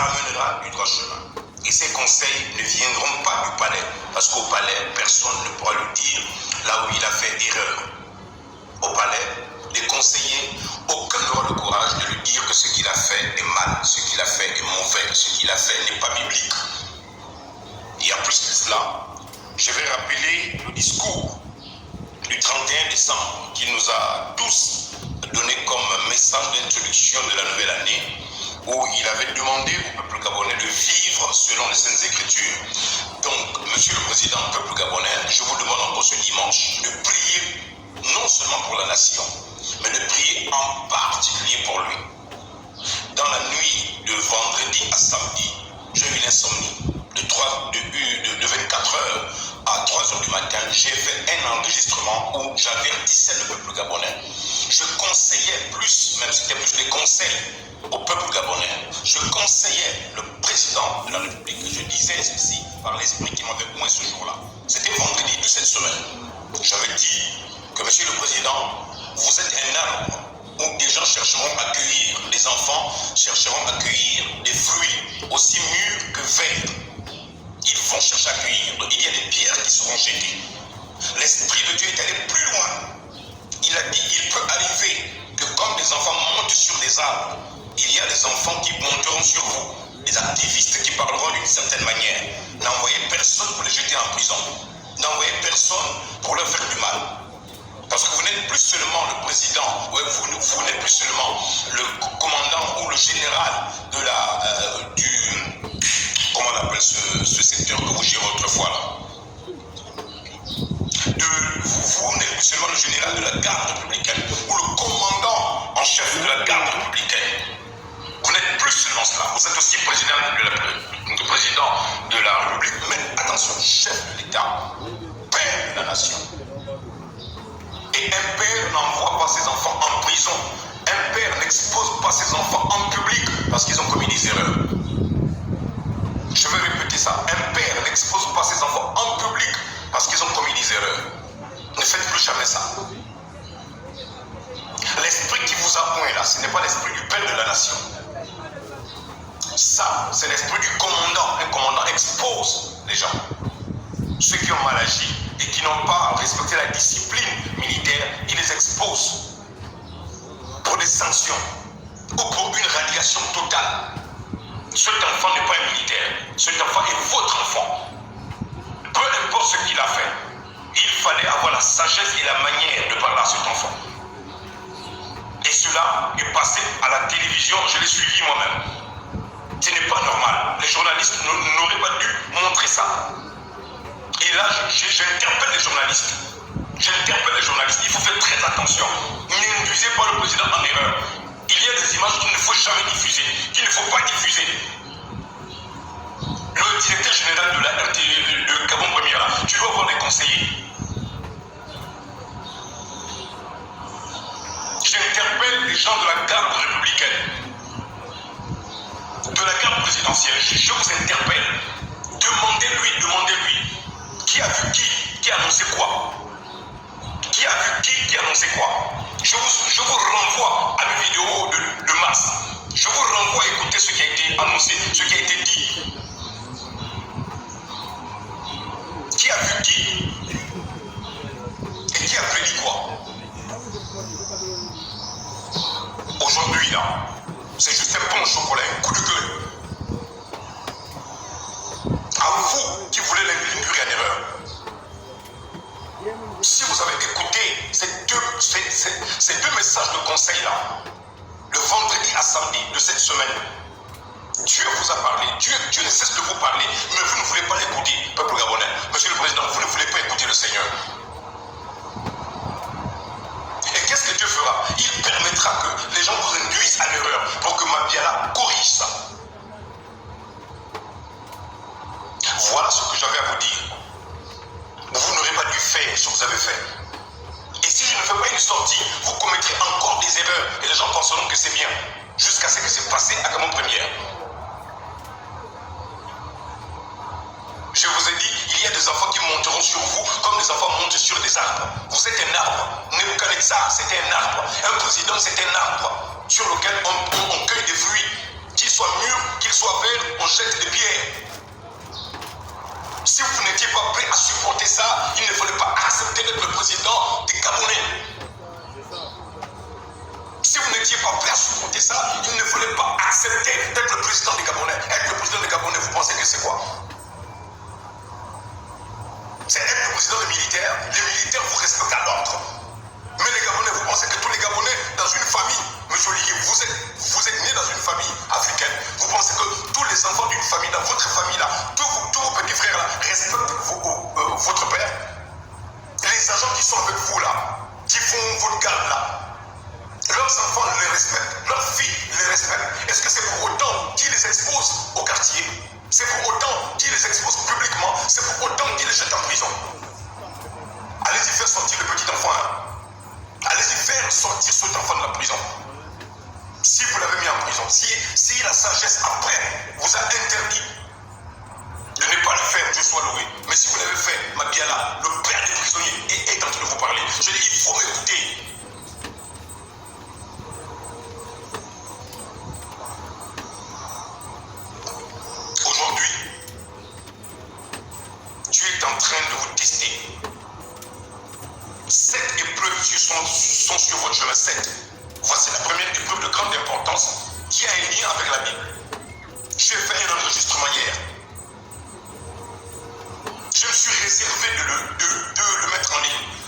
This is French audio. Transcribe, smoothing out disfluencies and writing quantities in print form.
ramènera du droit chemin. Et ces conseils ne viendront pas du palais, parce qu'au palais, personne ne pourra lui dire là où il a fait erreur. Au palais, les conseillers, aucun n'aura le courage de lui dire que ce qu'il a fait est mal, ce qu'il a fait est mauvais, ce qu'il a fait n'est pas biblique. Et en plus de cela, je vais rappeler le discours du 31 décembre qu'il nous a tous donné comme message d'introduction de la nouvelle année, où il avait demandé au peuple gabonais de vivre selon les Saintes Écritures. Donc, Monsieur le Président du peuple gabonais, je vous demande encore ce dimanche de prier non seulement pour la nation, mais de prier en particulier pour lui. Dans la nuit de vendredi à samedi, j'ai eu l'insomnie. De 24 heures à 3 heures du matin, j'ai fait un enregistrement où j'avertissais le peuple gabonais. Je conseillais plus, même si c'était plus des conseils au peuple gabonais, je conseillais le président de la République. Je disais ceci par l'esprit qui m'avait oint ce jour-là. C'était vendredi de cette semaine. J'avais dit que Monsieur le Président, vous êtes un arbre où des gens chercheront à cueillir, les enfants chercheront à cueillir des fruits aussi mûrs que verts. Ils vont chercher à cueillir. Il y a des pierres qui seront jetées. L'Esprit de Dieu est allé plus loin. Il a dit, il peut arriver que comme des enfants montent sur des arbres, il y a des enfants qui monteront sur vous, des activistes qui parleront d'une certaine manière. N'envoyez personne pour les jeter en prison. N'envoyez personne pour leur faire du mal. Parce que vous n'êtes plus seulement le président, vous n'êtes plus seulement le commandant ou le général de comment on appelle ce secteur que vous gérez autrefois là. Vous n'êtes plus seulement le général de la garde républicaine ou le commandant en chef de la garde républicaine. Vous n'êtes plus seulement cela. Vous êtes aussi président de la République, mais attention, chef de l'État, père de la nation. Et un père n'envoie pas ses enfants en prison. Un père n'expose pas ses enfants en public parce qu'ils ont commis des erreurs. Je vais répéter ça. Un père n'expose pas ses enfants en public parce qu'ils ont commis des erreurs. Ne faites plus jamais ça. L'esprit qui vous a oint là, ce n'est pas l'esprit du père de la nation. Ça, c'est l'esprit du commandant. Un commandant expose les gens. Ceux qui ont mal agi et qui n'ont pas respecté la discipline militaire, il les expose pour des sanctions ou pour une radiation totale. Cet enfant n'est pas un militaire, cet enfant est votre enfant. Peu importe ce qu'il a fait, il fallait avoir la sagesse et la manière de parler à cet enfant. Et cela est passé à la télévision, je l'ai suivi moi-même. Ce n'est pas normal. Les journalistes n'auraient pas dû montrer ça. Et là, j'interpelle les journalistes. J'interpelle les journalistes. Il faut faire très attention. N'induisez pas le président en erreur. Il y a des images qu'il ne faut jamais diffuser, qu'il ne faut pas diffuser. Le directeur général de la RTE de Gabon Première, tu dois avoir des conseillers. J'interpelle les gens de la garde républicaine, de la garde présidentielle. Je vous interpelle. Demandez-lui. Qui a vu qui a annoncé quoi? Qui a vu qui a annoncé quoi? Je vous renvoie à mes vidéos de mars. Je vous renvoie à écouter ce qui a été annoncé, ce qui a été dit. Qui a vu qui? Et qui a prédit quoi? Aujourd'hui là, c'est juste un bon chocolat, un coup de gueule. À vous qui voulez l'induire en erreur. Si vous avez écouté ces deux messages de conseil là, le vendredi à samedi de cette semaine, Dieu vous a parlé, Dieu ne cesse de vous parler, mais vous ne voulez pas l'écouter, peuple gabonais. Monsieur le Président, vous ne voulez pas écouter le Seigneur. Et qu'est-ce que Dieu fera? Il permettra que les gens vous induisent en erreur pour que Mabiala corrige ça. Voilà ce que j'avais à vous dire. Vous n'aurez pas dû faire ce que vous avez fait. Et si je ne fais pas une sortie, vous commettrez encore des erreurs et les gens penseront que c'est bien. Jusqu'à ce que c'est passé à Gabon Première. Je vous ai dit, il y a des enfants qui monteront sur vous comme des enfants montent sur des arbres. Vous êtes un arbre. Nebuchadnezzar, c'était un arbre. Un président, c'est un arbre sur lequel on cueille des fruits, qu'ils soient mûrs qu'il soit vert, on jette des pierres. Si vous n'étiez pas prêt à supporter ça, il ne fallait pas accepter d'être le président des Gabonais. Si vous n'étiez pas prêt à supporter ça, il ne fallait pas accepter d'être le président des Gabonais. Être le président des Gabonais, vous pensez que c'est quoi? C'est être le président des militaires. Les militaires vous respectent à l'ordre. Mais les Gabonais, vous pensez que tous les Gabonais dans une famille, monsieur Olivier, vous êtes né dans une famille africaine. Vous pensez que tous les enfants d'une famille, dans votre famille là, tous vos petits frères là, respectent votre père? Les agents qui sont avec vous là, qui font votre garde là, leurs enfants les respectent, leurs filles les respectent. Est-ce que c'est pour autant qu'ils les exposent au quartier? C'est pour autant qu'ils les exposent publiquement? C'est pour autant qu'ils les jettent en prison? Allez-y faire sortir le petit enfant là. Allez-y faire sortir cet enfant de la prison. Si vous l'avez mis en prison, si la sagesse après vous a interdit de ne pas le faire, Dieu soit loué. Mais si vous l'avez fait, Mabiala, le père des prisonniers, est en train de vous parler. Je dis, il faut m'écouter. Aujourd'hui, Dieu est en train de vous tester. 7 épreuves sont sur votre chemin. 7. Voici la première épreuve de grande importance qui a un lien avec la Bible. J'ai fait un enregistrement hier. Je me suis réservé de le mettre en ligne.